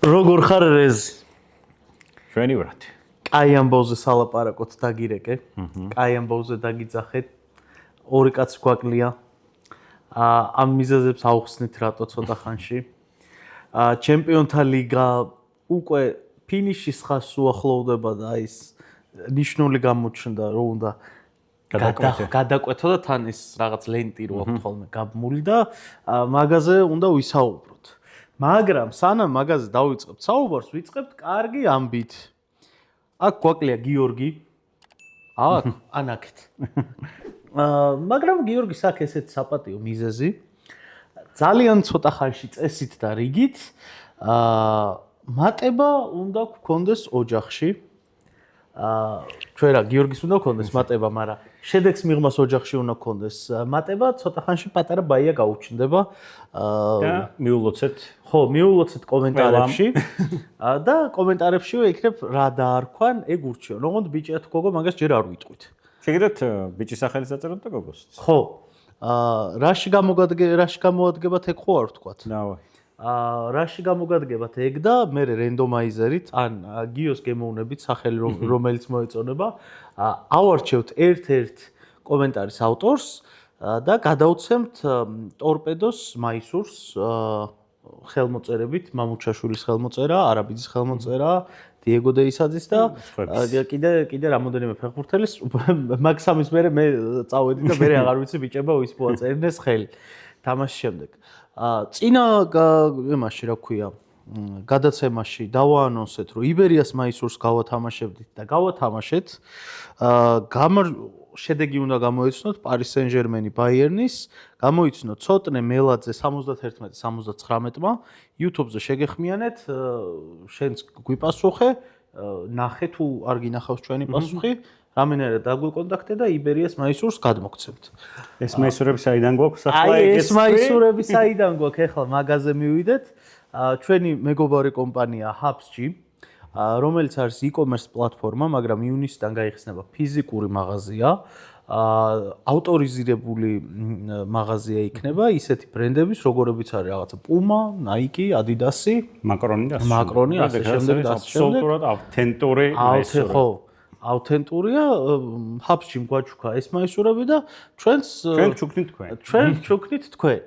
როგორ ხარ რეზი? ჩვენი ვრად. კაი ამბავზე სალაპარაკოთ დაგირეკე. კაი ამბავზე დაგიძახეთ. ორი კაცი გვაკლია. ამ მიზეზებს აუხსნით რატო ცოტა ხანში. ჩემპიონთა ლიგა უკვე ფინიშის ხაზს უახლოვდება და ის ნიშნული გამოჩნდა რომ უნდა გადაკვეთო და თან ის რაღაც ლენტი რო აქვს ხოლმე გაბმული და მაგაზე უნდა ვისაუბროთ. მაგრამ სანამ მაგაზე დავიწყებთ საუბარს, ვიწყებთ კარგი ამბით. აქ გვაკლია გიორგი. აქ ანაკეთ. მაგრამ გიორგის აქ ესეთ საპატიო მიზეზი. ძალიან ცოტა ხანში წესით და რიგით მატება უნდა გქონდეს ოჯახში. ჩვენ რა გიორგის უნდა გქონდეს მატება, მაგრამ შედეგს მიღმას ოჯახში უნდა გქონდეს მატება, ცოტა ხანში პატარა ბაია გაუჩნდება. და მიულოცეთ. ხო, მიულოცეთ კომენტარებში. და კომენტარებშივე იქნებ რა დაარქვან, ეგ ურჩიონ. ოღონდ ბიჭია თუ გოგო, მაგას ჯერ არ ვიტყვით. შეგიძლიათ ბიჭის სახელის დაწეროთ და გოგოსიც. ხო. რაში გამოვადგებათ ეგ ხო არ ვთქვათ? დავაი. რაში გამოგადგებათ ეგ და მე რენდომაიზერით ან გიოს გემოვნებით სახელი რომელიც მოეწონება ავარჩევთ ერთ-ერთ კომენტარის ავტორს და გადავცემთ ტორპედოს მაისურს ხელმოწერებით მამუჩაშვილის ხელმოწერა, არაბიძის ხელმოწერა, დიეგო დეისაძის და კიდე რამოდენიმე ფეხბურთელის მაგ სამის მერე მე წავედი და მე აღარ ვიცი ბიჭება ვის მოაწერინეს ხელი თამაშის შემდეგ. წინა იმაში რა ქვია გადაცემაში დავაანონსეთ რომ იბერიას მაისურს გავათამაშებდით და გავათამაშეთ შედეგი უნდა გამოიცნოთ პარი სენ-ჟერმენი ბაიერნის გამოიცნოთ ცოტნე მელაძე 71-79-მა YouTube-ზე შეგეხმიანეთ შენც გვიპასუხე ნახე თუ არ გინახავს ჩვენი პასუხი რამენერა დაგვიკონტაქტე და იბერიას მაისურს გადმოგცემთ. ეს მაისურები საიდან გვაქვს ახლა ეგ ეს მაისურები საიდან გვაქვს ახლა მაგაზე მივიდეთ. ჩვენი მეგობარი კომპანია HubsG, რომელიც არის e-commerce პლატფორმა, მაგრამ ივნისიდან გაიხსნება ფიზიკური მაღაზია. ავტორიზირებული მაღაზია იქნება ისეთი ბრენდების, როგორებიც არის რაღაცა Puma, Nike, Adidas, Macroni, ასე შემდეგ და ასე შემდეგ. აბსოლუტურად ავთენტური მაისურები. ხო. ავთენტურია, HubsG გვაჩუქა ეს მაისურები და ჩვენ ჩუქნით თქვენ.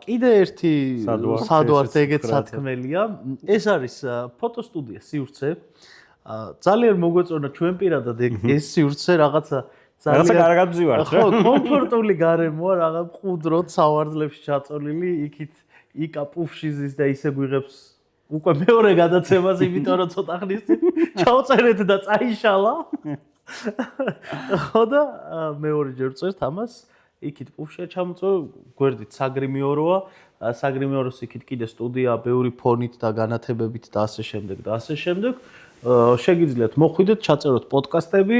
კიდე ერთი სადვართ ეგეც სათქმელია. ეს არის ფოტოსტუდია სივრცე. ძალიან მოგვეწონა ჩვენ პირადად ეს სივრცე რაღაცა კარგად ვზივართ რა. ხო, კომფორტული გარემოა, რაღაც მყუდროდ სავარძლებში ჩაწოლილი, იქით იკა პუფშიზის და ისე გვიღებს უკვე მეორე გადაცემას, იმიტომ რომ ცოტა ხნის წინ ჩავწერეთ და წაიშალა. ხო და მეორე ჯერ წერთ ამას. იქით პუფშია ჩამოწვა, გვერდით საგრიმიოროა, საგრიმიოროს იქით კიდე სტუდია, ბევრი ფონით და განათებებით და ასე შემდეგ და ასე შემდეგ. შეგიძლიათ მოხვიდეთ, ჩაწეროთ პოდკასტები,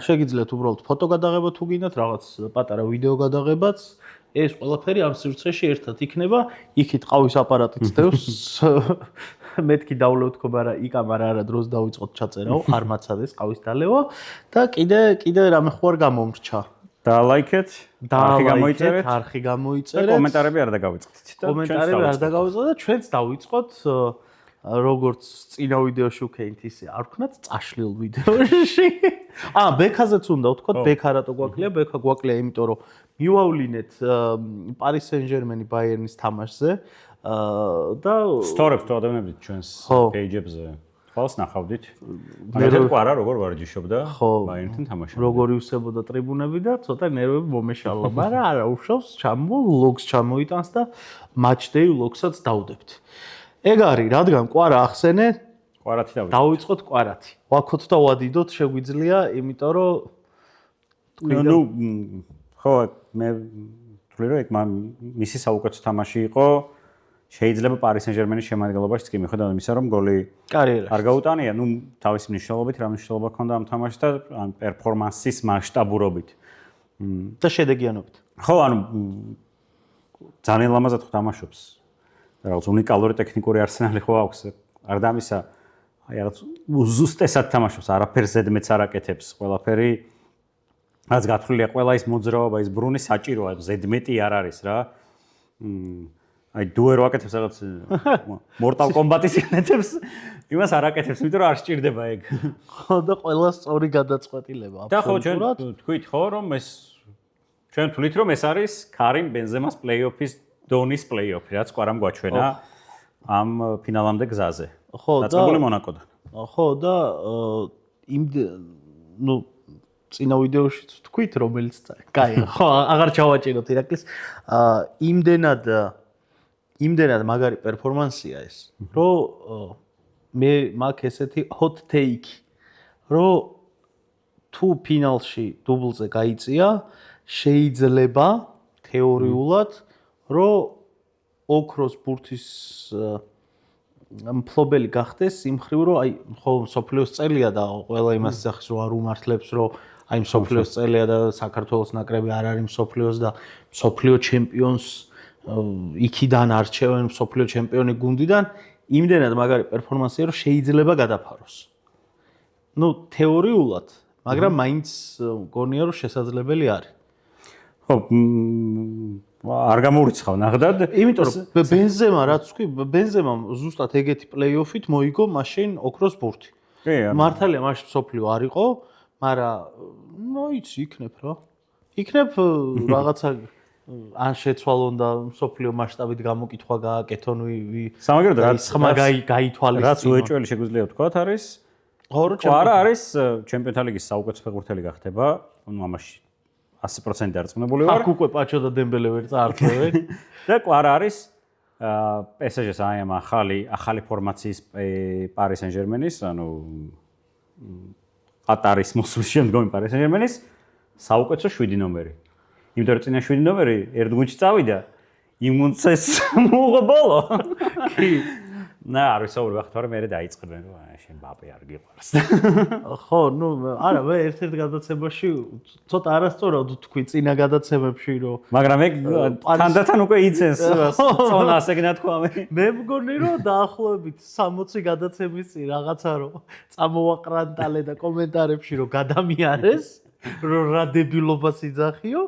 შეგიძლიათ უბრალოდ ფოტო გადაღება თუ გინდათ, რაღაც პატარა ვიდეო გადაღებაც. ეს ყველაფერი ამ სივრცეში ერთად იქნება, იქით ყავის აპარატიც დევს. მეთქი დავლევთქო, მაგრამ იკამარა არა დროს დავიწყოთ ჩაწერაო, არ მაცადეს ყავის დალევა და კიდე რამე ხო არ გამომრჩა. დალაიქეთ, არხი გამოიწერეთ. კომენტარები არ დაგავიწყდით და კომენტარები არ დაგავიწყდით და ჩვენც დავიწყოთ როგორც წინა ვიდეოში ვქენით ისე არ ვქნათ წაშლილ ვიდეოში. ბექაზეც უნდა ვთქვათ, ბექა რატო გვაკლია? ბექა გვაკლია, იმიტომ რომ მივავლინეთ პარი სენ-ჟერმენი ბაიერნის თამაშზე და სტორებს თუ ადამიანებთ ჩვენს პეიჯებზე ხვალს ნახავდით. მაგალითად ყარა როგორ ვარჯიშობდა ბაიერნთან თამაშობდა. როგორ ივსებოდა ტრიბუნები და ცოტა ნერვები მომეშალა, მაგრამ არა უშავს, ვლოგს ჩამოიტანს და match-day ვლოგსაც დავდებთ. ეგ არის, რადგან ყვარა ახსენე, ყვარათი დავიწყოთ ყვარათი. ვაქოთ და ვადიდოთ შეგვიძლია, იმიტომ რომ ხო, მე ვთვლი რომ ეგ მისი საუკეთესო თამაში იყო. შეიძლება პარი სენ-ჟერმენის შემადგენლობაშიც კი მიხედავთ იმისა, რომ გოლი არ გაუტანია, თავის მნიშვნელობით, რა მნიშვნელობა ჰქონდა ამ თამაშს და ან პერფორმანსის მასშტაბურობით და შედეგიანობით. ხო, ძალიან ლამაზად თამაშობს. რაღაც უნიკალური ტექნიკური არსენალი ხო აქვს. არ დამისა, რაღაც უზუსტესად თამაშობს, არაფერს ზედმეც არ აკეთებს, ყველაფერი რაც გათვლილია, ყველა ის მოძრაობა, ის ბრუნი საჭიროა, ზედმეტი არ არის რა. აი დუერო აკეთებს რაღაც Mortal Kombat-ის აკეთებს, იმას არ აკეთებს, იმიტომ რომ არ სჭირდება ეგ. ხო და ყველა სწორი გადაწყვეტილება და ხო ჩვენ თქვით ხო რომ ეს ჩვენ თვლით რომ ეს არის Karim Benzema-ს პლეი-ოფის დონის პლეი-ოფი, რაც კვარამ გვაჩვენა ამ ფინალამდე გზაზე. ხო და დაწყებული მონაკოდან. ხო და იმ ნუ წინა ვიდეოშიც თქვით რომელიც კაი ხო აღარ ჩავაჭიროთ ირაკლის იმდენად მაგარი პერფორმანსია ეს რომ მე მაქვს ესეთი hot take რომ თუ ფინალში დუბლზე გაიწია შეიძლება თეორიულად რომ ოქროს ბურთის მფლობელი გახდეს იმ ხრივ რომ აი ხო სოფლიოს წელია და ყველა იმას სახის რომ არ უმართლებს რომ აი სოფლიოს წელია და საქართველოს ნაკრები არ არის სოფლიოს და სოფლიო ჩემპიონს იქიდან არჩევენ სოფლიო ჩემპიონი გუნდიდან იმდენად მაგარი პერფორმანსია რომ შეიძლება გადაფაროს. ნუ თეორიულად, მაგრამ მაინც მგონია რომ შესაძლებელი არის. ხო არ გამოურიცხავ ნახდად. იმიტომ რომ ბენზემა რაც თქვი, ბენზემამ ზუსტად ეგეთი პლეი-ოფით მოიგო მაშინ ოქროს ბურთი. მართალია მაშინ სოფლიო არ იყო, მაგრამ ნუ იცი იქნებ რა. იქნებ რაღაცა ან შეცვალონ და სოფლიო მასშტაბით გამოკითხვა გააკეთონ სამაგერად რაც ხმა გაითვალისწინონ. რაც უეჭველი შეგვიძლია ვთქვათ არის არა არის ჩემპიონთა ლიგის საუკეთესო ფეხბურთელი გახდება, ნუ ამაში 100% დარწმუნებული ვარ. აქ უკვე პაჩო და დემბელე ვერ წაართვევენ. და კვარა არის PSG-ს აი ამ ახალი ფორმაციის Paris Saint-Germain-ის, ანუ ყატარის მოსვლის შემდგომი Paris Saint-Germain-ის საუკეთესო 7 ნომერი. იმიტომ რომ წინა 7 ნომერი ერთ გუნდში წავიდა, იმ გუნდს მოუღო ბოლო. კი. და არ ვისაუბრებ ახლა რომ მე დაიწყებენ რომ შენ ბაპე არ გიყვარს. ხო, ნუ არა, მე ერთ-ერთ გადაცემაში ცოტა არასწორად თქვი წინა გადაცემებში რომ მაგრამ ეგ თანდათან უკვე იცენს წონას ეგ ნათქვამი. მე მგონი რომ დაახლოებით 60 გადაცემის წინ რაღაცა რომ წამოვაყრანტალე და კომენტარებში რომ გადამიარეს, რომ რა დებილობას იძახიო,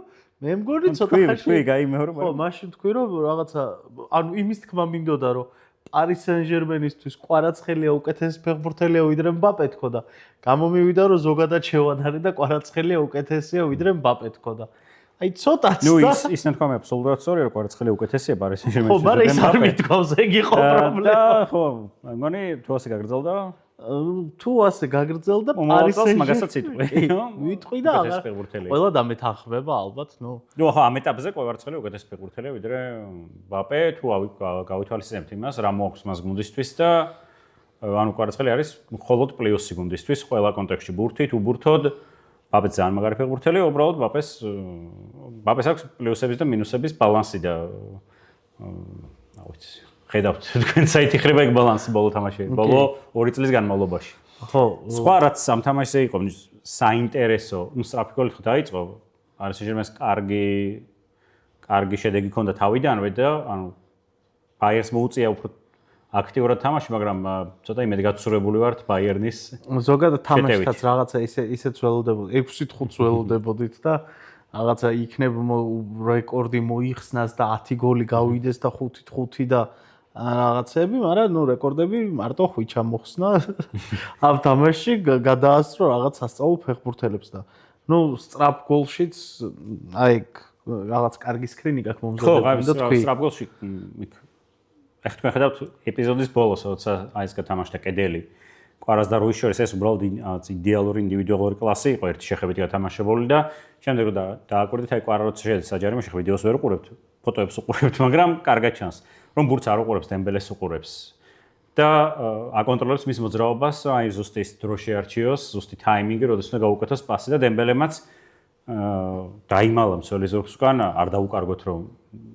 მე მგონი ცოტა ხანში თქვი გაიმეორე. ხო, მაშინ თქვი რომ რაღაცა ანუ იმის თქმა მინდოდა რომ Paris Saint-Germain-ისთვის კვარაცხელია უკეთესი ფეხბურთელია ვიდრე მბაპე თქო და გამომივიდა რომ ზოგადად შევადარე და კვარაცხელია უკეთესია ვიდრე მბაპე თქო და აი ცოტაც ნუ ის ნათქვამი აბსოლუტურად სწორია რომ კვარაცხელია უკეთესია Paris Saint-Germain-ისთვის. ხო, მაგრამ ის არ მithქვავს, ეგ იყო პრობლემა. ხო, მგონი თუ ასე გაგრძელდა თუ ასე გაგრძელდა Paris Saint-Germain მაგასაც იტყვი. ვიტყვი და ყველა დამეთანხმება ალბათ, ნუ. ნუ ხო, ამ ეტაპზე კვარაცხელია უკეთესი ფეხბურთელია ვიდრე მბაპე, თუ გავითვალისწინებთ იმას, რა მოაქვს მას გუნდისთვის და ანუ კვარაცხელი არის მხოლოდ პლეი-ოფის გუნდისთვის, ყველა კონტექსტში ბურთით, უბურთოდ. მბაპე ძალიან მაგარი ფეხბურთელია, უბრალოდ მბაპეს აქვს პლუსების და მინუსების ბალანსი და აუცი ხედავთ თქვენ საითი ხრება ეგ ბალანსი ბოლო თამაში ბოლო 2 წლის განმავლობაში. ხო, სხვა რაც ამ თამაშზე იყო საინტერესო, ნუ სწრაფი გოლით ხო დაიწყო. არის შეიძლება კარგი შედეგი ჰქონდა თავიდანვე და ანუ ბაიერს მოუწია უფრო აქტიურად თამაში, მაგრამ ცოტა იმედი გაცურებული ვართ ბაიერნის. ზოგადად თამაშსაც რაღაცა ისეც ველოდებოდი, 6-5 ველოდებოდით და რაღაცა იქნებ რეკორდი მოიხსნას და 10 გოლი გავიდეს და 5-5 და რაღაცები, მაგრამ ნუ რეკორდები მარტო ხვიჩა მოხსნა. ამ თამაშში გადაასწრო რაღაც ასწავლ ფეხბურთელებს და ნუ სწრაფ გოლშიც აი რაღაც კარგი სკრინი გაქვს მომზადებული და თქვი. ხო, სწრაფ გოლში ეხლა თქვენ ხედავთ ეპიზოდის ბოლოს, როცა აი ეს გათამაშდა კედელი. კვარას და რუის შორის ეს უბრალოდ იდეალური ინდივიდუალური კლასი იყო, ერთი შეხედვით გათამაშებული და შემდეგ რომ დააკვირდით აი კვარა როცა შეედა საჯარიმოში, ხო ვიდეოს ვერ უყურებთ, ფოტოებს უყურებთ, მაგრამ კარგად ჩანს, რომ ბურთს არ უყურებს, დემბელეს უყურებს. და აკონტროლებს მის მოძრაობას, აი ზუსტი ის დრო შეარჩიოს, ზუსტი ტაიმინგი, როდესაც უნდა გაუკეთოს პასი და დემბელემაც დაიმალა მსველი ზურგს უკან, არ დაუკარგოთ რომ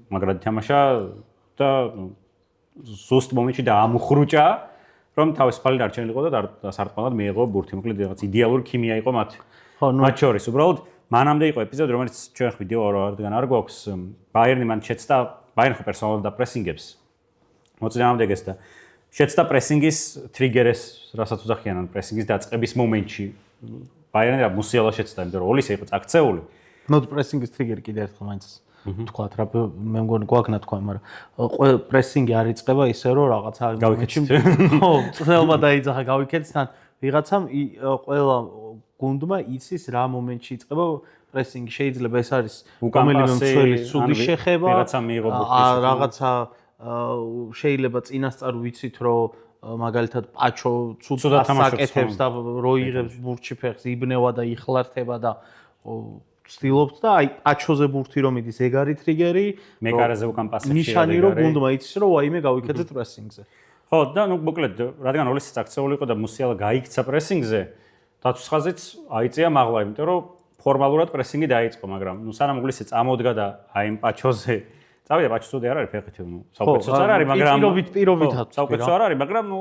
მაგრად ითამაშა და ზუსტ მომენტში დაამუხრუჭა, რომ თავისუფალი დარჩენილი იყო და სარტყმელად მიიღო ბურთი. მოკლედ რაღაც იდეალური ქიმია იყო მათ. ხო, მათ შორის უბრალოდ მანამდე იყო ეპიზოდი, რომელიც ჩვენ ვიდეო რადგან არ გვაქვს, ბაიერნი მან შეცდა, ბაიერნი ხო პერსონალურად და პრესინგებს. მოწინააღმდეგეს და შეცდა პრესინგის ტრიგერეს, რასაც უძახიან, ან პრესინგის დაწყების მომენტში. ბაიერნი რა მუსიალა შეცდა, იმიტომ რომ ოლისა იყო წაქცეული. ნუ პრესინგის ტრიგერი კიდე ერთხელ მაინც თქვათ რა მე მგონი გვაქვს ნათქვამი, მაგრამ პრესინგი არ იწყება ისე რომ რაღაცა ხო, წნელმა დაიძახა გავიქეთს თან ვიღაცამ ყველა გუნდმა იცის რა მომენტში იწყება პრესინგი. შეიძლება ეს არის რომელიმე მცველის ცუდი შეხება, რაღაცა შეიძლება წინასწარ ვიცით რომ მაგალითად პაჩო ცუდად აკეთებს და რო იღებს ბურთში ფეხს იბნევა და იხლართება და ცდილობთ და აი პაჩოზე ბურთი რომ იდის ეგ არის ტრიგერი, მეკარაზე უკან პასებში ნიშანი რომ გუნდმა იცის რომ ვაიმე გავიქეთეთ პრესინგზე. ხო და ნუ მოკლედ რადგან ოლისიც აქცეული იყო და მუსიალა გაიქცა პრესინგზე, დაცვისხაზეც აიწია მაღლა, იმიტომ რომ ფორმალურად პრესინგი დაიწყო, მაგრამ ნუ სანამ ოლისი წამოდგა და აი იმ პაჩოზე წავიდა პაჩოსოდი არ არის ფეხით, ნუ საუკეთესოც არ არის, მაგრამ პირობითად საუკეთესო არ არის, მაგრამ ნუ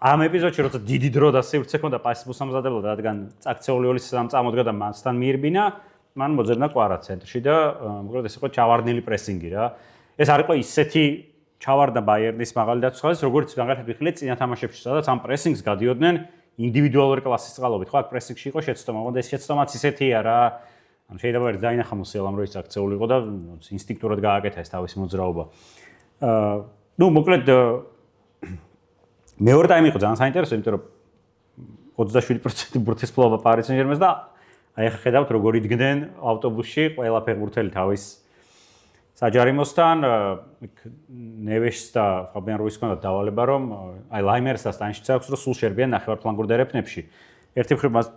ამ ეპიზოდში როცა დიდი დრო და სივრცე ქონდა პასის მოსამზადებლად, რადგან წაქცეული ოლისი სამ წამოდგა და მასთან მიირბინა, მან მოძებნა კვარა ცენტრში და მოკლედ ეს იყო ჩავარდნილი პრესინგი რა. ეს არ იყო ისეთი ჩავარდა ბაიერნის მაღალი დაცვისხაზის, როგორც მაგალითად ვიხილეთ წინა თამაშებში, სადაც ამ პრესინგს გადიოდნენ ინდივიდუალური კლასის წყალობით. ხო, აქ პრესინგში იყო შეცდომა, მაგრამ ეს შეცდომაც ისეთია რა. ანუ შეიძლება ერთ დაინახა მუსიალამ რო ის აქცეული იყო და ინსტინქტურად გააკეთა ეს თავისი მოძრაობა. ნუ მოკლედ მეორე ტაიმი იყო ძალიან საინტერესო, იმიტომ რომ 27% ბურთის ფლობა პარის სენ-ჟერმენს და აი ახლა ხედავთ როგორ იდგნენ ავტობუსში ყველა ფეხბურთელი თავის საჯარიმოსთან, ნევეშს და ფაბიან რუის ჰქონდა დავალება რომ აი ლაიმერს და სტანშიც აქვს რომ სულ შერბიან ნახევარფლანგურ დერეფნებში. ერთი მხრივ მას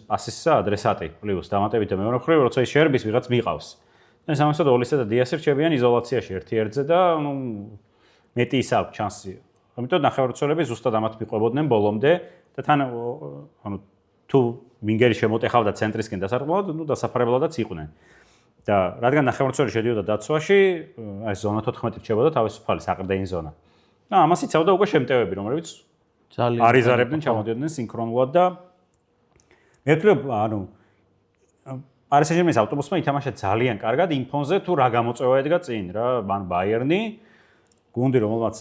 პასისა ადრესატი პლუს დამატებით და მეორე მხრივ როცა ის შერბის ვიღაც მიყავს. და სამასოდ ოლისა და დიასი რჩებიან იზოლაციაში ერთი ერთზე და ნუ მეტი ის აქვს შანსი. ამიტომ ნახევარმცველები ზუსტად ამათ მიყვებოდნენ ბოლომდე და თან ანუ თუ ვინგერი შემოტეხავდა ცენტრისკენ დასარტყმელად, ნუ დასაფარებლადაც იყვნენ. და რადგან ნახევარმცველი შედიოდა დაცვაში, აი ზონა 14 რჩებოდა თავისუფალი საყრდენი ზონა. და ამას იცავდა უკვე შემტევები, რომლებიც ძალიან არიზარებდნენ, ჩამოდიოდნენ სინქრონულად და მე ვფიქრობ, ანუ პარი სენ-ჟერმენის ავტობუსმა ითამაშა ძალიან კარგად იმ ფონზე თუ რა გამოწვევა ედგა წინ რა, მან ბაიერნი გუნდი რომელმაც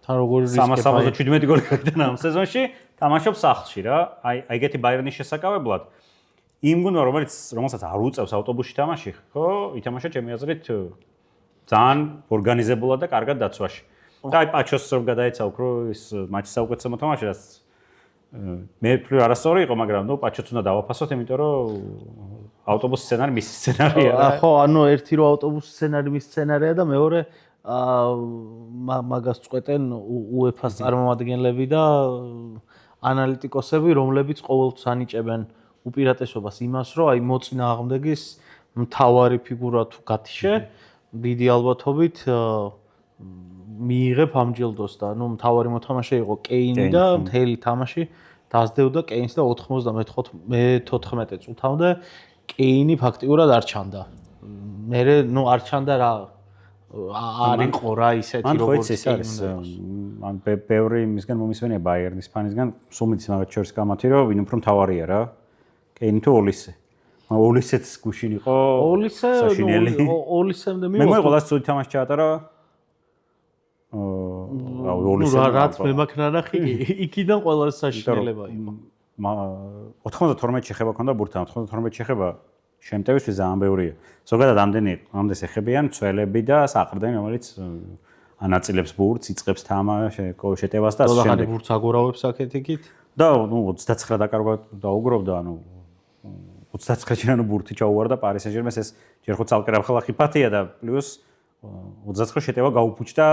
თან როგორი 377 გოლი გაიტანა ამ სეზონში, თამაშობს სახლში რა. აი ეგეთი ბაიერნის შესაკავებლად იმ გუნდმა რომელსაც არ უწევს ავტობუსში თამაში, ხო, ითამაშა ჩემი აზრით ძალიან ორგანიზებულად და კარგად დაცვაში. და აი პაჩოს რომ გადაეცა უფრო ის მატჩის საუკეთესო მოთამაშე, რაც მე ვფიქრობ არასწორი იყო, მაგრამ ნუ პაჩოც უნდა დავაფასოთ, იმიტომ რომ ავტობუსის სცენარი მის სცენარია რა. ხო, ანუ ერთი რომ ავტობუსის სცენარი მის სცენარია და მეორე მაგას წყვეტენ UEFA-ს წარმომადგენლები და ანალიტიკოსები, რომლებიც ყოველთვის ანიჭებენ უპირატესობას იმას, რომ აი მოწინააღმდეგის მთავარი ფიგურა თუ გათიშე, დიდი ალბათობით მიიღებ ამ ჯილდოს და ნუ მთავარი მოთამაშე იყო კეინი და მთელი თამაში დასდევდა კეინს და 94 წუთამდე კეინი ფაქტიურად არ ჩანდა. მე ნუ არ ჩანდა რა არ იყო რა ისეთი როგორც ის არის. ან ბევრი იმისგან მომისმენია ბაიერნის ფანისგან, სუმიც მაგათ შორის გამათი რომ ვინ უფრო მთავარია რა. კეინი თუ ოლისე. ოლისეც გუშინ იყო. ოლისემდე მე მოიყოლას ცუდი თამაში ჩაატარა. ოლისე რაც მე მაქნანახი იქიდან ყველა საშინელება იყო. 92 შეხება ქონდა ბურთთან, 92 შეხება შემტევისთვის ძალიან ბევრია. ზოგადად ამდენს ეხებიან მცველები და საყრდენი, რომელიც ანაწილებს ბურთს, იწყებს თამაშს, შეტევას და ასე შემდეგ. ბურთს აგორავებს აქეთ-იქით. და ნუ 29 დაკარგვა დაუგროვდა, ანუ 29-ში ანუ ბურთი ჩაუვარდა პარი სენ-ჟერმენს, ეს ჯერ ხო ცალკე რამხელა ხიფათია და პლუს 29 შეტევა გაუფუჭდა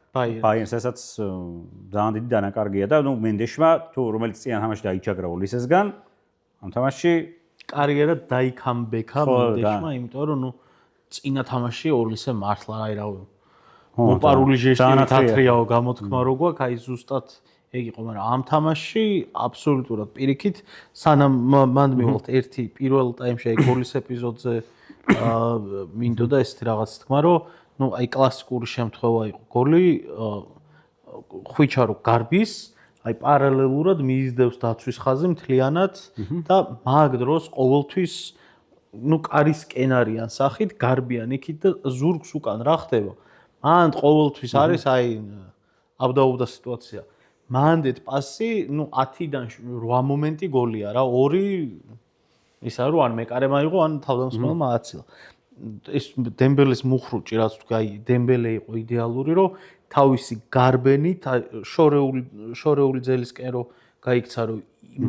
ბაიერნს, ესაც ძალიან დიდი დანაკარგია და ნუ მენდეშმა თუ რომელიც წინა თამაში დაიჩაგრა ოლისესგან, ამ თამაშში კარიერა დაიქამბექა მენდეშმა, იმიტომ რომ ნუ წინა თამაში ოლისე მართლა აი რა მოპარული ჟესტი თათრიაო გამოთქმა რო გვაქვს, აი ზუსტად ეგ იყო, მაგრამ ამ თამაშში აბსოლუტურად პირიქით, სანამ მან მივალთ ერთი პირველ ტაიმში აი გოლის ეპიზოდზე მინდოდა ესეთი რაღაც თქმა, რომ ნუ აი კლასიკური შემთხვევა იყო გოლი, ხვიჩა რო გარბის, აი პარალელურად მიიზდევს დაცვის ხაზი მთლიანად და მაგ დროს ყოველთვის ნუ კარისკენ არიან სახით, გარბიან იქით და ზურგს უკან რა ხდება? მან ყოველთვის არის აი აბდაუბდა სიტუაცია. მანდეთ პასი, ნუ 10-დან 8 მომენტი გოლია რა, 2 ისა რომ ან მეკარემ აიღო, ან თავდამსხმელმა აცილა. ეს დემბელეს მუხრუჭი რაც თქვა, დემბელე იყო იდეალური, რომ თავისი გარბენით შორეული ძელისკენ რო გაიქცა, რომ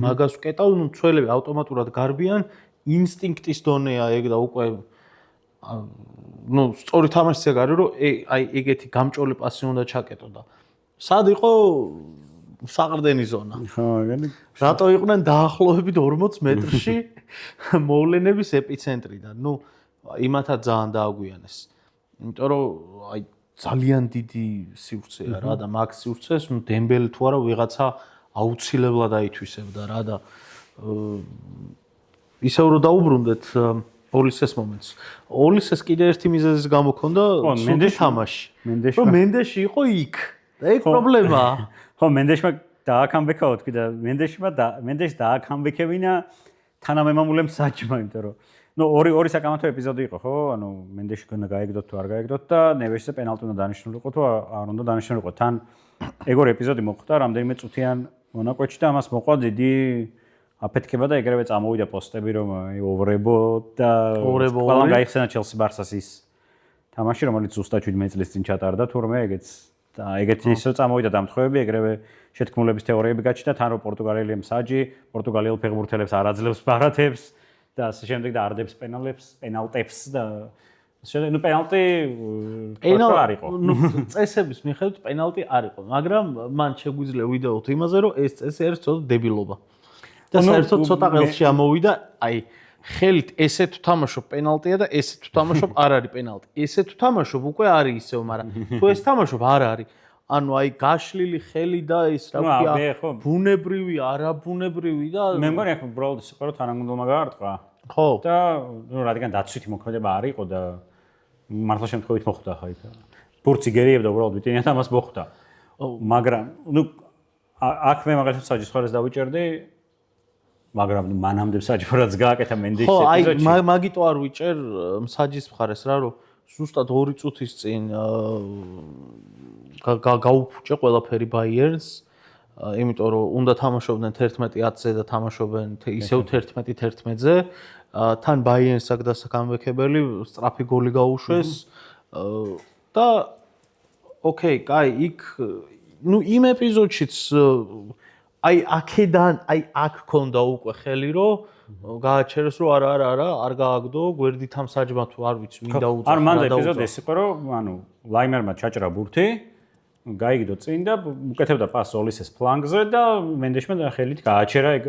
მაგას უკეტავ, ნუ ცველები ავტომატურად გარბიან, ინსტინქტის დონეა ეგ და უკვე ნუ სწორი თამაშიც ეგ არის, რომ აი ეგეთი გამჭოლი პასი უნდა ჩაკეტო და სად იყო საყრდენი ზონა. ხო, ეგენი. რატო იყვნენ დაახლოებით 40 მეტრში მოვლენების ეპიცენტრიდან. ნუ იმათაც ძალიან დააგვიანეს. იმიტომ რომ აი ძალიან დიდი სივრცეა რა და მაგ სივრცეს ნუ დემბელი თუ არა ვიღაცა აუცილებლად აითვისებდა რა და ისევ რომ დაუბრუნდეთ ოლისეს მომენტს. ოლისეს კიდე ერთი მიზეზის გამო ქონდა სუდი თამაში. რომ მენდეში იყო იქ. და ეგ პრობლემაა. ხო, მენდეშმა დააკამბექა თქვი და მენდეში დააკამბექებინა თანამემამულემ საჭმა, იმიტომ რომ ნუ ორი საკამათო ეპიზოდი იყო, ხო? ანუ მენდეში გონა გაიგდოთ თუ არ გაიგდოთ და ნევეშზე პენალტი უნდა დანიშნულიყო თუ არ უნდა დანიშნულიყო. თან ეგორი ეპიზოდი მოხდა რამდენიმე წუთიან მონაკვეთში და ამას მოყვა დიდი აფეთქება და ეგრევე წამოვიდა პოსტები რომ ოვრებო და ყველა გაიხსენა ჩელსი ბარსას ის თამაში რომელიც ზუსტად 17 წლის წინ ჩატარდა თურმე ეგეც და ეგეთი ისო წამოვიდა დამთხევები ეგრევე შეთქმულების თეორიები გაჩნდა თან რომ პორტუგალიელი მსაჯი პორტუგალიელ ფეხბურთელებს არ აძლევს ბარათებს და ასე შემდეგ და არდებს პენალტებს და შეიძლება ნუ პენალტი არ იყო. ნუ წესების მიხედვით პენალტი არ იყო, მაგრამ მან შეგვიძლია ვიდეოთ იმაზე რომ ეს წესი არის ცოტა დებილობა. და საერთოდ ცოტა ყელში ამოვიდა, აი ხელით ესე თუ თამაშობ პენალტია და ესე თუ თამაშობ არ არის პენალტი. ესე თუ თამაშობ უკვე არის ისევ, მაგრამ თუ ეს თამაშობ არ არის. ანუ აი გაშლილი ხელი და ის რა ვქია, ბუნებრივი, არაბუნებრივი და მე მგონი ახლა უბრალოდ ის იყო რომ თანაგუნდელმა გაარტყა. ხო. და ნუ რადგან დაცვითი მოქმედება არ იყო და მართლა შემთხვევით მოხდა ხა იქ. ბურცი გერიებდა უბრალოდ ვიტენიათ ამას მოხდა. მაგრამ ნუ აქ მე მაგალითად საჯის ხარეს დავიჭერდი მაგრამ მანამდე საჯფორაც გააკეთა მენდეშის ეპიზოდში. ხო, აი მაგიტო არ ვიჭერ საჯის მხარეს რა, რომ ზუსტად 2 წუთის წინ გაუფუჭე ყველაფერი ბაიერნს, იმიტომ რომ უნდა თამაშობდნენ 11-10-ზე და თამაშობენ ისევ 11-11-ზე. თან ბაიერნს აქ დასაკამბექებელი სწრაფი გოლი გაუშვეს და ოკეი, კაი, იქ ნუ იმ ეპიზოდშიც აი აქედან აი აქ ქონდა უკვე ხელი რომ გააჩერეს რომ არა არ გააგდო გვერდით ამ საჯმა თუ არ ვიცი ვინ დაუწევს. არ მანდა ეპიზოდი ეს იყო რომ ანუ ლაიმერმა ჩაჭრა ბურთი გაიგდო წინ და უკეთებდა პასს ოლისეს ფლანგზე და მენდეშმა ხელით გააჩერა ეგ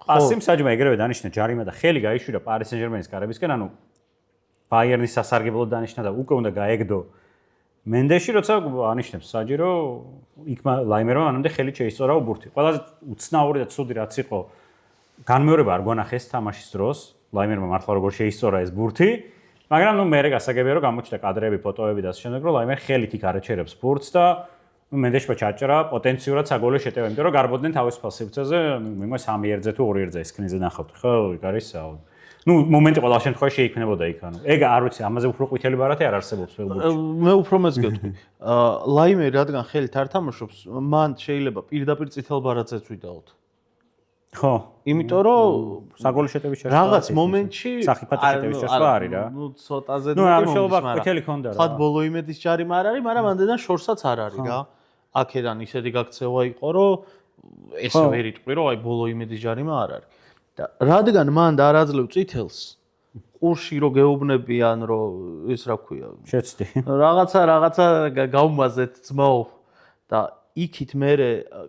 პასი საჯმა ეგრევე დანიშნა ჯარიმა და ხელი გაიშვირა პარის სენ-ჟერმენის კარებისკენ ანუ ბაიერნის სასარგებლოდ დანიშნა და უკვე უნდა გაეგდო მენდეში როცა ანიშნებს საჯი რომ იქ ლაიმერმა მანამდე ხელით შეისწორა ბურთი. ყველაზე უცნაური და ცუდი რაც იყო განმეორება არ გვანახეს თამაშის დროს ლაიმერმა მართლა როგორ შეისწორა ეს ბურთი, მაგრამ ნუ მერე გასაგებია რომ გამოჩნდა კადრები, ფოტოები და ასე შემდეგ რომ ლაიმერ ხელით იქ არაჩერებს ბურთს და მენდეშმა ჩაჭრა პოტენციურად საგოლე შეტევა, იმიტომ რომ გარბოდნენ თავისუფალ სივრცეზე, მე მგონი 3-1-ზე თუ 2-1-ზე სკრინზე ნახავთ, ხო, იქ არის ნუ მომენტი ყველა შემთხვევაში შეიქმნებოდა იქ, ანუ ეგ არ ვიცი, ამაზე უფრო ყვითელი ბარათი არ არსებობს ფეხბურთში. მე უფრო მეც გეტყვი. ლაიმერი რადგან ხელით არ თამაშობს, მან შეიძლება პირდაპირ წითელ ბარათზეც ვიდაოთ. ხო. იმიტომ რომ საგოლე შეტევის შეშვა რაღაც მომენტში საფრთხე შეტევის შეშვა არის რა. ნუ ცოტაზე ნუ არ შეიძლება ყვითელი ქონდა რა. ხად ბოლო იმედის ჯარიმა არ არის, მაგრამ ამდენად შორსაც არ არის რა. აქედან ისეთი გაქცევა იყო, რომ ეს ვერ იტყვი, რომ აი ბოლო იმედის ჯარიმა არ არის. და რადგან მან და არ აძლევ წითელს ყურში რო გეუბნებიან რომ ის რა ქვია შეცდი რაღაცა გაუმაზეთ ძმაო და იქით მე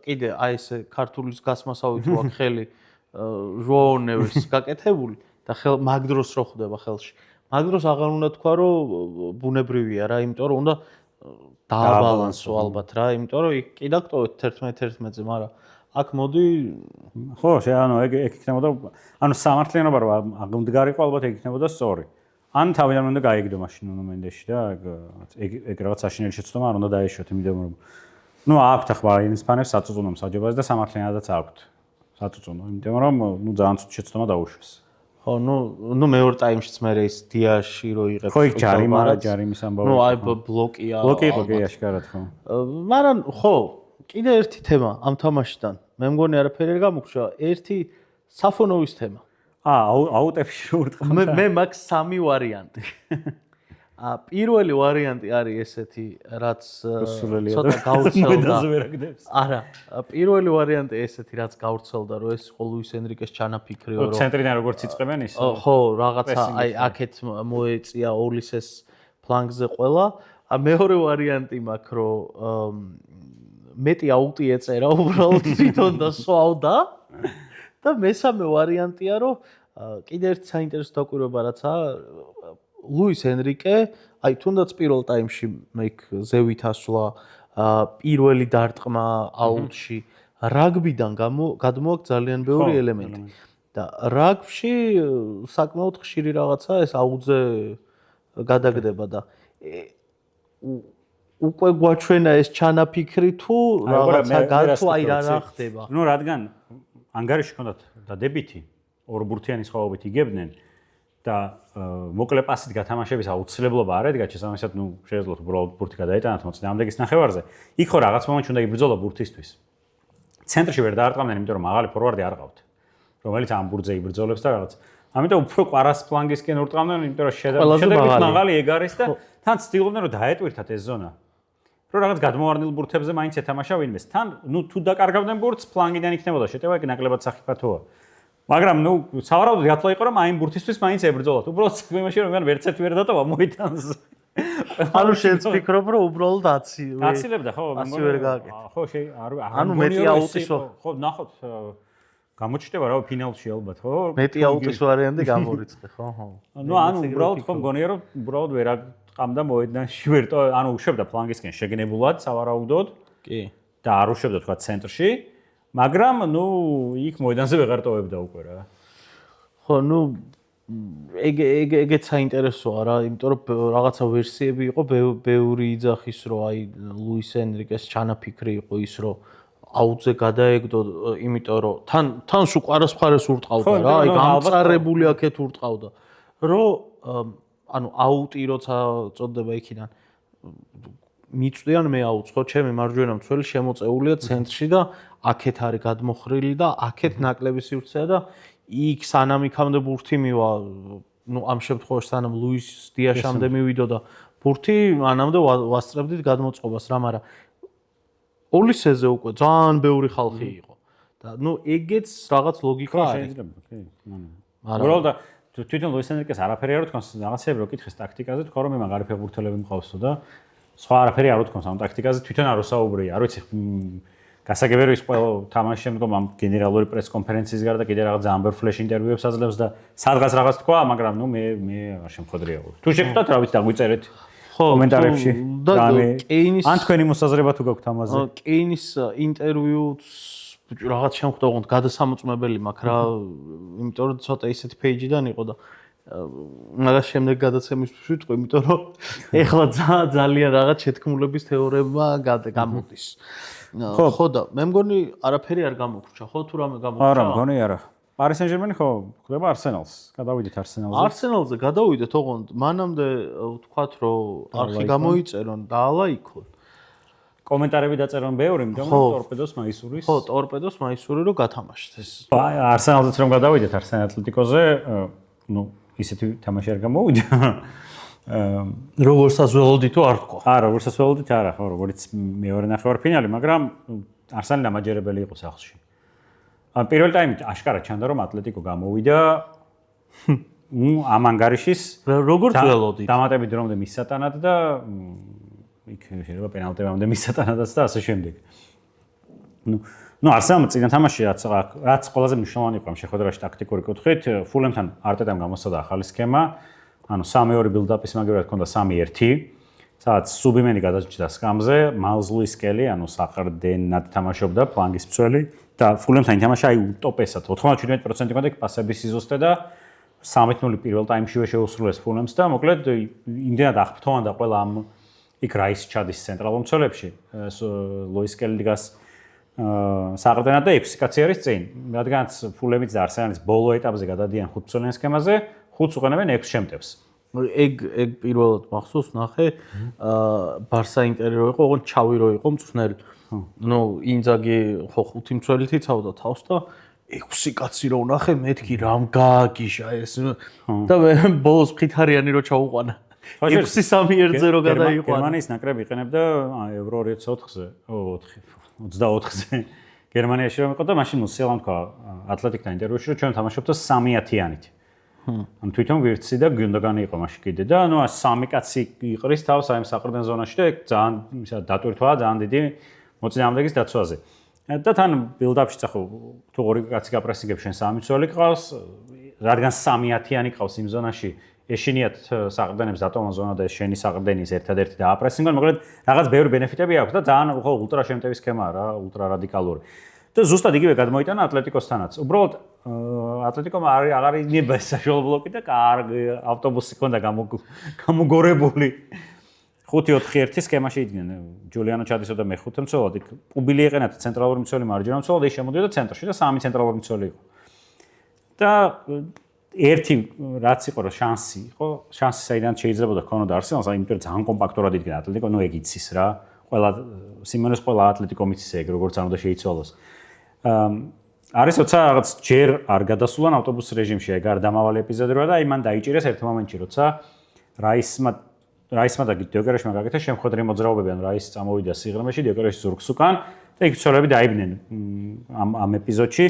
კიდე აი ეს ქართულის გასმასავით ვაქ ხელი როუნევერს გაკეთებული და მაგ დროს რო ხვდება ხელში მაგ დროს აღარ უნდა თქვა რომ ბუნებრივია რა იმიტომ რომ უნდა დააბალანსო ალბათ რა იმიტომ რომ იქ კიდე გტოვეთ 11-11-ზე მაგრამ აქ მოდი ხო ანუ ეგ იქნებოდა ანუ სამართლიანობა რო აღმდგარიყო ალბათ ეგ იქნებოდა სწორი ან თავიდან უნდა გაიგდო მაშინ მონუმენტში და ეგ რაღაც საშინელი შეცდომა არ უნდა დაეშოთ იმიტომ რომ ნუ აქვთ ახლა ის ფანებს საწუწუნო მსაჯებაზე და სამართლიანადაც აქვთ საწუწუნო იმიტომ რომ ნუ ძალიან ცუდ შეცდომა დაუშვეს ხო ნუ მეორე ტაიმშიც მე ის დიაში რო იღებს ხო იქ ჯარიმის ამბავი ნუ აი ბლოკია ბლოკი იყო კი აშკარად ხო მაგრამ ხო კიდე ერთი თემა ამ თამაშიდან მე მგონი არაფერი არ გამოგშვა ერთი საფონოვის თემა აუტებში ურტყამდა. მე მაქვს 3 ვარიანტი. პირველი ვარიანტი არის ესეთი, რაც ცოტა გავრცელდა. არა, პირველი ვარიანტი ესეთი, რაც გავრცელდა, რომ ეს იყო ლუის ენრიკეს ჩანაფიქრიო, რომ ცენტრიდან როგორც იწყებენ ის. ხო, რაღაცა აი აქეთ მოეწია ოლისეს ფლანგზე ყველა. მეორე ვარიანტი მაქვს, რომ მეტი აუტი ეწერა უბრალოდ თვითონ და სვავდა. და მესამე ვარიანტია, რომ კიდევ ერთ საინტერესო დაკვირვება რაცაა, ლუის ენრიკე, აი თუნდაც პირველ ტაიმში მეიქ ზევით ასვლა, პირველი დარტყმა აუტში, რაგბიდან გადმოაქვს ძალიან ბევრი ელემენტი. და რაგბში საკმაოდ ხშირი რაღაცა ეს აუტზე გადაგდება და უკვე გვაჩვენა ეს ჩანაფიქრი თუ რაღაცა გართვა აი რა ხდება. ნუ რადგან ანგარიში ჰქონდათ დადებითი ორ ბურთიანი სხვაობით იგებდნენ და მოკლე პასით გათამაშების აუცილებლობა არ ედგა, შესაბამისად, ნუ შეეძლოთ უბრალოდ ბურთი გადაეტანათ მოწინააღმდეგის ნახევარზე. იქ ხო რაღაც მომენტში უნდა იბრძოლა ბურთისთვის. ცენტრში ვერ დაარტყამდნენ, იმიტომ რომ მაღალი ფორვარდი არ ყავთ, რომელიც ამ ბურთზე იბრძოლებს და რაღაც. ამიტომ უფრო ყვარას ფლანგისკენ ურტყამდნენ, იმიტომ რომ შედარებით მაღალი ეგ არის და თან ცდილობდნენ რომ დაეტვირთათ ეს ზონა. რომ რაღაც გადმოვარდნილ ბურთებზე მაინც ეთამაშა ვინმეს. თან ნუ თუ დაკარგავდნენ ბურთს, ფლანგიდან იქნებოდა შეტევა, ეგ ნაკლებად სახიფათოა. მაგრამ ნუ სავარაუდოდ გათვლა იყო რომ აიმ ბურთისთვის მაინც ებრძოლათ. უბრალოდ იმაში რომ მან ვერცეთ ვერ დატოვა მოიტანს. ანუ შენც ფიქრობ რომ უბრალოდ აცილებდა ხო? ასე ვერ გააკეთა. ხო, ანუ მეტი აუტის ხო, ნახოთ გამოჩნდება რა ფინალში ალბათ, ხო? მეტი აუტის ვარიანტი გამორიცხე, ხო? ნუ ანუ უბრალოდ ხო მგონია რომ უბრალოდ ვერ აყამდა მოედანში ვერტო, ანუ უშვებდა ფლანგისკენ შეგნებულად სავარაუდოდ. კი. და არ უშვებდა თქვა ცენტრში. მაგრამ ნუ იქ მოედანზე ვეღარ ტოვებდა უკვე რა. ხო, ნუ ეგეც საინტერესოა რა, იმიტომ რომ რაღაცა ვერსიები იყო, ბევრი იძახის რომ აი ლუის ენრიკეს ჩანაფიქრი იყო ის რომ აუტზე გადაეგდო, იმიტომ რომ თან სულ ყარასფხარეს ურტყავდა რა, აი გამწარებული აქეთ ურტყავდა. რომ ანუ აუტი როცა წოდება იქიდან მიწვდიან მე აუტს ხო, ჩემი მარჯვენა მცველი შემოწეულია ცენტრში და აქეთ არის გადმოხრილი და აქეთ ნაკლები სივრცეა და იქ სანამ იქამდე ბურთი მივა, ნუ ამ შემთხვევაში სანამ ლუის დიაშამდე მივიდო და ბურთი მანამდე ვასწრებდით გადმოწყობას რა, მაგრამ ოლისეზე უკვე ძალიან ბევრი ხალხი იყო და ნუ ეგეც რაღაც ლოგიკა არის. შეიძლება, კი. უბრალოდ და თვითონ ლუის ენრიკეს არაფერი არ უთქვამს, რაღაცები რო კითხეს ტაქტიკაზე, თქვა რომ მე მაგარი ფეხბურთელები მყავსო და სხვა არაფერი არ უთქვამს ამ ტაქტიკაზე, თვითონ არ უსაუბრია, არ ვიცი გასაგები რომ ის ყველა თამაშის შემდგომ ამ გენერალური პრეს კონფერენციის გარდა კიდე რაღაც ძალიან ბევრ ფლეშ ინტერვიუებს აძლევს და სადღაც რაღაც თქვა, მაგრამ ნუ მე არ შემხვედრია. თუ შეხვდათ რა ვიცი დაგვიწერეთ კომენტარებში და კეინის ან თქვენი მოსაზრება თუ გაქვთ ამაზე. კეინის ინტერვიუც რაღაც შემხვდა ოღონდ გადასამოწმებელი მაქვს რა, იმიტომ რომ ცოტა ისეთი პეიჯიდან იყო და მაგას შემდეგ გადაცემისთვის ვიტყვი, იმიტომ რომ ეხლა ძალიან რაღაც შეთქმულების თეორემა გამოდის. ხო და მე მგონი არაფერი არ გამოგვრჩა, ხო თუ რამე გამოგვრჩა? არა, მგონი არა. პარი სენ-ჟერმენი ხო ხდება არსენალს. გადავიდეთ არსენალზე. არსენალზე გადავიდეთ, ოღონდ მანამდე ვთქვათ, რომ არხი გამოიწერონ და ალაიქონ. კომენტარები დაწერონ ბევრი, მაგრამ ტორპედოს მაისურის. ხო, ტორპედოს მაისური რო გათამაშეთ ეს. არსენალზეც რომ გადავიდეთ არსენ ატლეტიკოზე, ნუ ისეთი თამაში არ გამოვიდა. როგორცაც ველოდი თუ არ თქვა. როგორცაც ველოდით არა, ხო, როგორც მეორე ნახევარფინალი, მაგრამ არსენი დამაჯერებელი იყო სახლში. პირველ ტაიმით აშკარად ჩანდა რომ ატლეტიკო გამოვიდა ამ ანგარიშის როგორც ველოდით. დამატებით დრომდე მისატანად და იქ შეიძლება პენალტებამდე მისატანადაც და ასე შემდეგ. ნუ არსენალმა წინა თამაში რაც ყველაზე მნიშვნელოვანი იყო ამ შეხვედრაში ტაქტიკური კუთხით, ფულემთან არტეტამ გამოსცადა ახალი სქემა. ანუ 3-2 ბილდაპის მაგალითად ჰქონდა 3-1, სადაც სუბიმენი გადაჭდა სკამზე, მაილზ ლუის სკელი, ანუ საყრდენად თამაშობდა ფლანგის მცველი და ფულემთან ითამაშა აი უტოპესად. 97% ჰქონდა პასების სიზუსტე და 3-0 პირველ ტაიმშივე შეუსრულეს ფულემს და მოკლედ იმდენად აღფრთოვანდა ყველა ამ იქ რაის ჩადის ცენტრალურ მცველებში. ლუის სკელი დგას საყრდენად და 6 კაცი არის წინ. რადგანაც ფულემიც და არსენალის ბოლო ეტაპზე გადადიან 5 მცველიან სქემაზე, 5-ს უყენებენ 6 შემტევს. ეგ პირველად მახსოვს ნახე, ბარსა ინტერი რო იყო, ოღონდ ჩავი რო იყო მწვრთნელი. ნუ ინძაგი ხო 5 მცველით იცავდა თავს და 6 კაცი რო ვნახე, მეთქი რამ გააგიშა ეს და ბოლოს მხითარიანი რო ჩაუყვანა. 6-3-1-ზე რო გადაიყვანა. გერმანიის ნაკრები იყენებდა ევრო 2004-ზე, 24-ზე. გერმანიაში რომ იყო და მაშინ მუსიელამ თქვა ატლეტიკთან ინტერვიუში, რომ ჩვენ ვთამაშობთ 3-10-იანით. ანუ თვითონ გვირცი და გვინდაგანი იყო მაშინ კიდე და ანუ 3 კაცი იყრის თავს აი ამ საყრდენ ზონაში და ეგ ძალიან ისა დატვირთვა ძალიან დიდი მოწინააღმდეგის დაცვაზე. და თან ბილდაპშიც ახო თუ 2 კაცი გაპრესინგებს შენ 3 მცველი ყავს, რადგან 3-10-იანი ყავს იმ ზონაში, ეშინიათ საყრდენებს დატომა ზონა და შენი საყრდენის ერთადერთი დააპრესინგონ, მაგრამ რაღაც ბევრი ბენეფიტები აქვს და ძალიან ხო ულტრა შემტევის სქემაა რა, ულტრა რადიკალური. და ზუსტად იგივე გადმოიტანა ატლეტიკოსთანაც. უბრალოდ ატლეტიკომ აღარ ინება ეს საშუალო ბლოკი და კარგი ავტობუსი ჰქონდა გამოგორებული. 5-4-1 სქემაში იდგნენ. ჯულიანო ჩადისოდა მეხუთე მცველად, იქ პუბილი ეყენათ ცენტრალური მცველი მარჯვენა მცველად, ის შემოდიოდა ცენტრში და 3 ცენტრალური მცველი იყო. და ერთი რაც იყო რა შანსი იყო, შანსი საიდან შეიძლება ქონოდა არსენალს, აი იმიტომ ძალიან კომპაქტურად იდგა ატლეტიკო, ნუ ეგ იცის რა. ყველა სიმონეს ყველა ატლეტიკო მიცის ეგ როგორც არ უნდა შეიცვალოს. არის როცა რაღაც ჯერ არ გადასულან ავტობუს რეჟიმში, ეგ არ დამავალი ეპიზოდი რა და აი მან დაიჭირეს ერთ მომენტში, როცა რაისმა და დიოკერეშმა გაკეთა შემხედრე მოძრაობები, ან რაისი წამოვიდა სიღრმეში, დიოკერეშის ზურგს უკან და იქ ცოლები დაიბნენ ამ ეპიზოდში.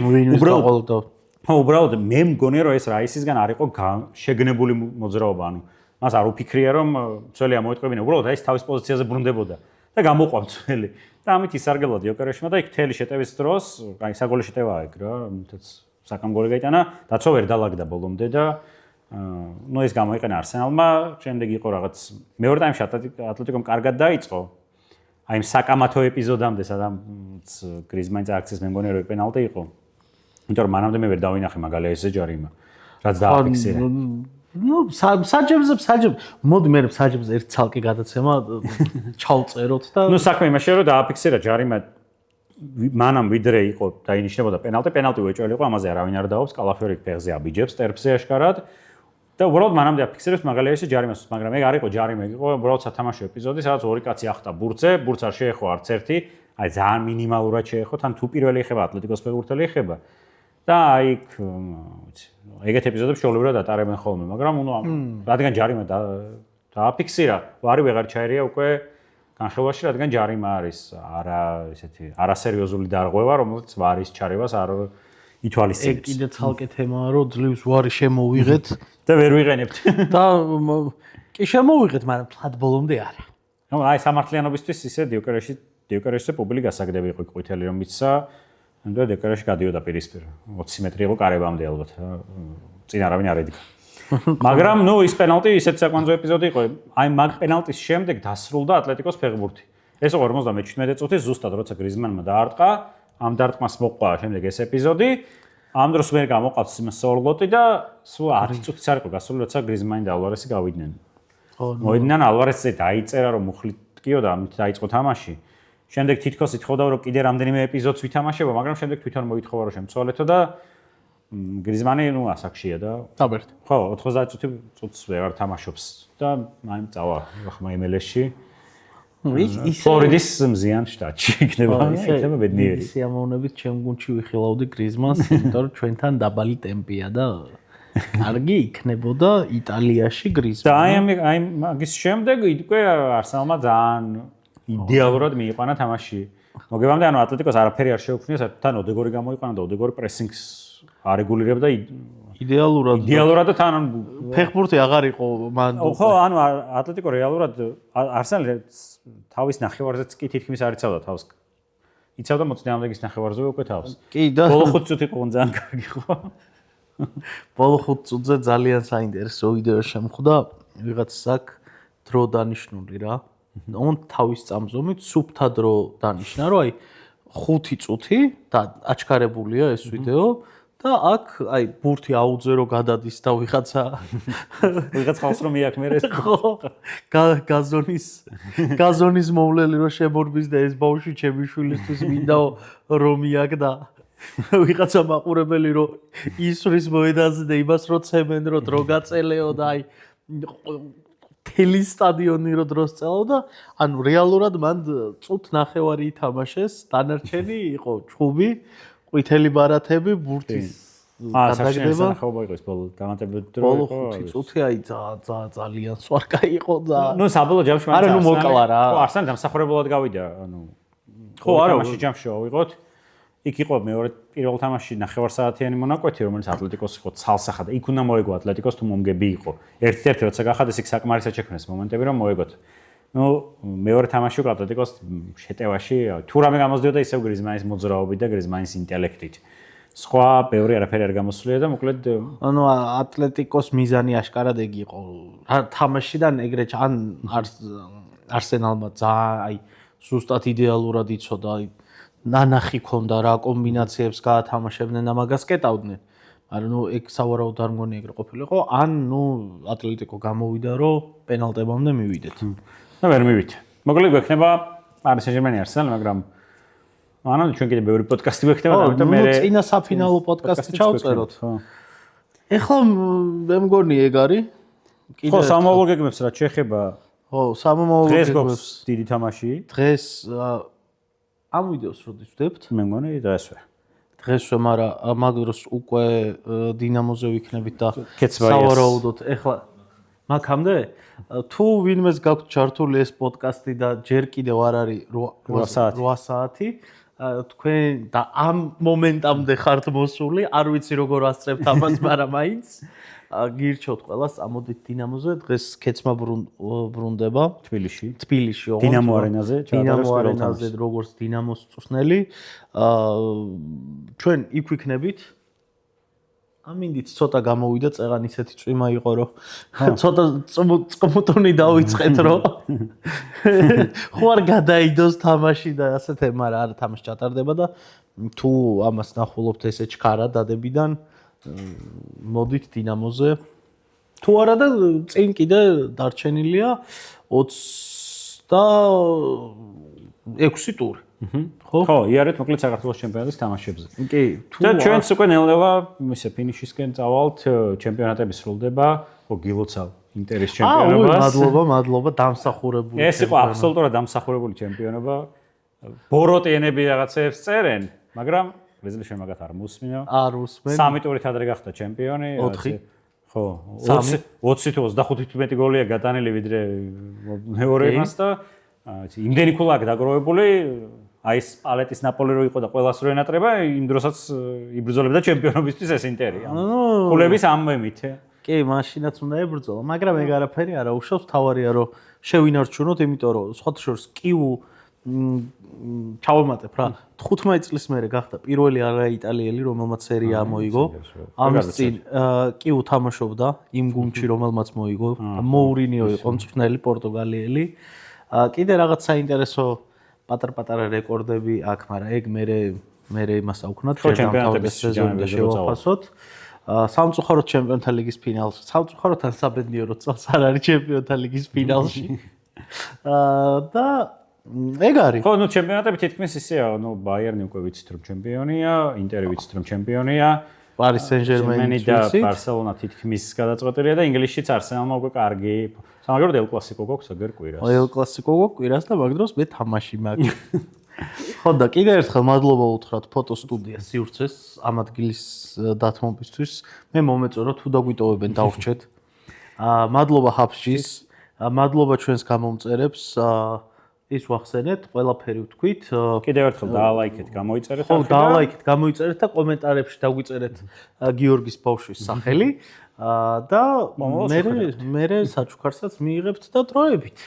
უბრალოდ მე მგონია რომ ეს რაისისგან არ იყო შეგნებული მოძრაობა, ანუ მას არ უფიქრია რომ ცოლი ამოეტყობინა, უბრალოდ აი ეს თავის პოზიციაზე ბრუნდებოდა და გამოყვა მცველი. და ამით ისარგებლა დიოკერეშმა და იქ თელი შეტევის დროს, აი საგოლე შეტევაა ეგ რა, თაც საკამ გოლი გაიტანა, დაცვა ვერ დალაგდა ბოლომდე და ნუ ეს გამოიყენა არსენალმა, შემდეგ იყო რაღაც მეორე ტაიმში ატლეტიკომ კარგად დაიწყო. აი იმ საკამათო ეპიზოდამდე, სადაც გრიზმანის აქციის მე მგონია რომ პენალტი იყო. იმიტომ რომ მანამდე მე ვერ დავინახე მაგალითზე ჯარიმა, რაც დააფიქსირა. ნუ საჯებზე მოდი მე საჯებზე ერთ ცალკე გადაცემა ჩავწეროთ და ნუ საქმე იმაშია რომ დააფიქსირა ჯარიმა მანამ ვიდრე იყო დაინიშნებოდა პენალტი უეჭველი იყო, ამაზე არავინ არ დაობს, კალაფიორი ფეხზე აბიჯებს ტერფზე აშკარად და უბრალოდ მანამდე აფიქსირებს მაგალითში ჯარიმას, მაგრამ ეგ არ იყო ჯარიმა, ეგ იყო უბრალოდ სათამაშო ეპიზოდი, სადაც 2 კაცი ახტა ბურთზე, ბურთს არ შეეხო არც ერთი, აი ძალიან მინიმალურად შეეხო, თან თუ პირველი ეხება ატლეტიკოს ფეხბურთელი ეხება და აი იქ ვიცი ეგეთ ეპიზოდებს შეულებრივად ატარებენ ხოლმე, მაგრამ რადგან ჯარიმა დააფიქსირა, ვარი ვეღარ ჩაერია უკვე განხილვაში, რადგან ჯარიმა არის არასერიოზული დარღვევა, რომელიც ვარის ჩარევას არ ითვალისწინებს. ეგ კიდე ცალკე თემაა, რომ ძლივს ვარი შემოვიღეთ და ვერ ვიღენებთ. და კი შემოვიღეთ, მაგრამ თლად ბოლომდე არა. ნუ აი სამართლიანობისთვის ისე დიოკერეშზე პუბლი გასაგდები იყო ყვითელი რომ მისცა. და დიოკერეში გადიოდა პირისპირ 20 მეტრი იყო კარებამდე ალბათ. წინ არავინ არ ედგა. მაგრამ ნუ ის პენალტი ისეთ საკვანძო ეპიზოდი იყო. აი მაგ პენალტის შემდეგ დასრულდა ატლეტიკოს ფეხბურთი. ეს იყო 57 წუთი ზუსტად როცა გრიზმანმა დაარტყა, ამ დარტყმას მოყვა შემდეგ ეს ეპიზოდი. ამ დროს ვერ გამოყავს იმას სორლოტი და სულ 10 წუთიც არ იყო გასული როცა გრიზმანი და ალვარესი გავიდნენ. მოვიდნენ ალვარესზე დაიწერა რომ მუხლიტკიო და ამით დაიწყო თამაში. შემდეგ თითქოს ითხოვდა რომ კიდე რამდენიმე ეპიზოდს ვითამაშებო, მაგრამ შემდეგ თვითონ მოითხოვა რომ შემცვალეთო და გრიზმანი ნუ ასაკშია და დაბერთ. ხო, 90 წუთს ვეღარ თამაშობს და მაინც წავა ახლა MLS-ში. ფლორიდის მზიან შტატში იქნება ბედნიერი. სიამოვნებით ჩემ გუნდში ვიხილავდი გრიზმანს, იმიტომ რომ ჩვენთან დაბალი ტემპია და კარგი იქნებოდა იტალიაში გრიზმანი. და აი მაგის შემდეგ უკვე არსენალმა ძალიან იდეალურად მიიყვანა თამაში. მოგებამდე ანუ ატლეტიკოს არაფერი არ შეუქმნია, თან ოდეგორი გამოიყვანა და ოდეგორი პრესინგს არეგულირებდა იდეალურად და თან ფეხბურთი აღარ იყო მან. ხო, ანუ ატლეტიკო რეალურად არსენალი თავის ნახევარზეც კი თითქმის არ იცავდა თავს. იცავდა მოწინააღმდეგის ნახევარზე უკვე თავს. კი და ბოლო 5 წუთი ყო ძალიან კარგი ხო. ბოლო 5 წუთზე ძალიან საინტერესო ვიდეო შემხვდა, ვიღაცას აქ დრო დანიშნული რა. on თავის წამზომით სუფთა დრო დანიშნა, რომ აი 5 წუთი და აჩქარებულია ეს ვიდეო და აქ აი ბურთი აუძე რომ გადადის და ვიღაცა ხავს რომ მიაქმერეს. ხო, გაზონის მოვლელი რომ შემორბის და ეს ბავშვი ჩემი შვილისთვის მინდა რომ მიაგდა. ვიღაცა მაყურებელი რომ ისვრის მოედანზე და იმას რომ ცემენ რომ დრო გაწელეო და აი თელი სტადიონი რო დროს წელოდა, ანუ რეალურად მან წუთ ნახევარი ითამაშეს, დანარჩენი იყო ჩხუბი, ყვითელი ბარათები, ბურთის გადაგდება. ახლა იყო ის ბოლო დამატებითი დრო. ბოლო 5 წუთი აი ძალიან სვარკა იყო და ნუ საბოლოო ჯამში არა ნუ მოკლა რა. ხო, არსანი დამსახურებულად გავიდა, ხო, არა, თამაში ჯამში ავიღოთ. იქ იყო მეორე პირველ თამაში 9 საათიანი მონაკვეთი, რომელიც ატლეტიკოს იყო ცალსახა და იქ უნდა მოეგო ატლეტიკოს თუ მომგები იყო. ერთ-ერთი როცა გახადეს იქ საკმარისად შექმნეს მომენტები რომ მოეგოთ. ნუ მეორე თამაში უკვე ატლეტიკოს შეტევაში თუ რამე გამოსდიოდა ისევ გრიზმანის მოძრაობით და გრიზმანის ინტელექტით. სხვა ბევრი არაფერი არ გამოსვლია და მოკლედ ანუ ატლეტიკოს მიზანი აშკარად ეგ იყო. თამაშიდან ეგრეთ ან არსენალმა ძალიან აი ზუსტად იდეალურად იცოდა აი ნანახი ქონდა რა კომბინაციებს გაათამაშებდნენ და მაგას კეტავდნენ. მაგრამ ნუ ეგ სავარაუდოდ არ მგონი ეგრე ყოფილიყო, ან ნუ ატლეტიკო გამოვიდა რომ პენალტებამდე მივიდეთ. და ვერ მივიდა. მოკლედ გვექნება პარი სენ-ჟერმენი არსენალი, მაგრამ ანუ ჩვენ კიდე ბევრი პოდკასტი გვექნება და ამიტომ მე წინა საფინალო პოდკასტი ჩავწეროთ. ეხლა მე მგონი ეგ არის. ხო, სამომავლო გეგმებს რა შეეხება. ხო, სამომავლო გეგმებს დიდი თამაში. დღეს ამ ვიდეოს როდის ვდებთ? მე მგონი დღესვე. დღესვე, მაგრამ მაგ დროს უკვე დინამოზე ვიქნებით და კეცბაიას. სავარაუდოდ ეხლა მაგამდე თუ ვინმეს გაქვთ ჩართული ეს პოდკასტი და ჯერ კიდევ არ არის 8 საათი, თქვენ და ამ მომენტამდე ხართ მოსული, არ ვიცი როგორ ასწრებთ ამას, მაგრამ მაინც გირჩევთ ყველას, წამოდით დინამოზე, დღეს კეცმა ბრუნდება თბილისში, ოღონდ დინამო არენაზე, დინამო არენაზე როგორც დინამოს წვრთნელი. ჩვენ იქ ვიქნებით. ამინდით ცოტა გამოვიდა წეღან ისეთი წვიმა იყო რომ ცოტა წმუტონი დავიწყეთ რომ ხო არ გადაიდოს თამაში და ასეთე, მაგრამ არა თამაში ჩატარდება და თუ ამას ნახულობთ ესე ჩქარა დადებიდან მოდით დინამოზე. თუ არა და წინ კიდე დარჩენილია 26 ტური. ხო, იარეთ მოკლედ საქართველოს ჩემპიონატის თამაშებზე. კი, და ჩვენც უკვე ნელ-ნელა ისე ფინიშისკენ წავალთ, ჩემპიონატები სრულდება, ხო გილოცავ ინტერის ჩემპიონობას. მადლობა, დამსახურებული. ეს იყო აბსოლუტურად დამსახურებული ჩემპიონობა. ბოროტიანები რაღაცებს წერენ, მაგრამ რეზერვში მაგათ არ მოსმინო. არ უსმენ. 3 ტურით ადრე გახდა ჩემპიონი. 4. ხო, 20 თუ 25 მეტი გოლია გატანილი ვიდრე მეორე იმას და იმდენი ქულა აქვს დაგროვებული, აი ეს პალეტის ნაპოლი რო იყო და ყველას რო ენატრება, იმ დროსაც იბრძოლებდა ჩემპიონობისთვის ეს ინტერი. ქულების ამბებით. კი, მაშინაც უნდა ებრძოლა, მაგრამ ეგ არაფერი არა უშავს, თავარია რომ შევინარჩუნოთ, იმიტომ რომ სხვათა შორის კიუ ჩავემატებ რა. 15 წლის მერე გახდა პირველი არაიტალიელი, რომელმაც სერია მოიგო. ამის წინ კიუ თამაშობდა იმ გუნდში, რომელმაც მოიგო. მოურინიო იყო მწვრთნელი პორტუგალიელი. კიდე რაღაც საინტერესო პატარ-პატარა რეკორდები აქვს, მაგრამ ეგ მე იმას აუქნათ, ჩემპიონატების სეზონი შევაფასოთ. სამწუხაროდ ჩემპიონთა ლიგის ფინალში, სამწუხაროდ ან საბედნიეროდ წელს არ არის ჩემპიონთა ლიგის ფინალში. და ეგ არის. ხო, ნუ ჩემპიონატები თითქმის ისეა, ნუ ბაიერნი უკვე ვიცით რომ ჩემპიონია, ინტერი ვიცით რომ ჩემპიონია, პარი სენ-ჟერმენი და ბარსელონა თითქმის გადაწყვეტილია და ინგლისშიც არსენალმა უკვე კარგი. სამაგეროდ ელ კლასიკო გვაქვს აგერ კვირას. ელ კლასიკო გვაქვს კვირას და მაგ დროს მე თამაში მაქვს. ხო და კიდე ერთხელ მადლობა უთხრათ ფოტოსტუდია სივრცეს ამ ადგილის დათმობისთვის. მე მომეწონა თუ დაგვიტოვებენ დავრჩეთ. მადლობა ჰაბსჯის, მადლობა ჩვენს გამომწერებს. ის ვახსენეთ, ყველაფერი ვთქვით. კიდევ ერთხელ დაალაიქეთ, გამოიწერეთ. ხო, დაალაიქეთ, გამოიწერეთ და კომენტარებში დაგვიწერეთ გიორგის ბავშვის სახელი. და მე საჩუქარსაც მიიღებთ და დროებით.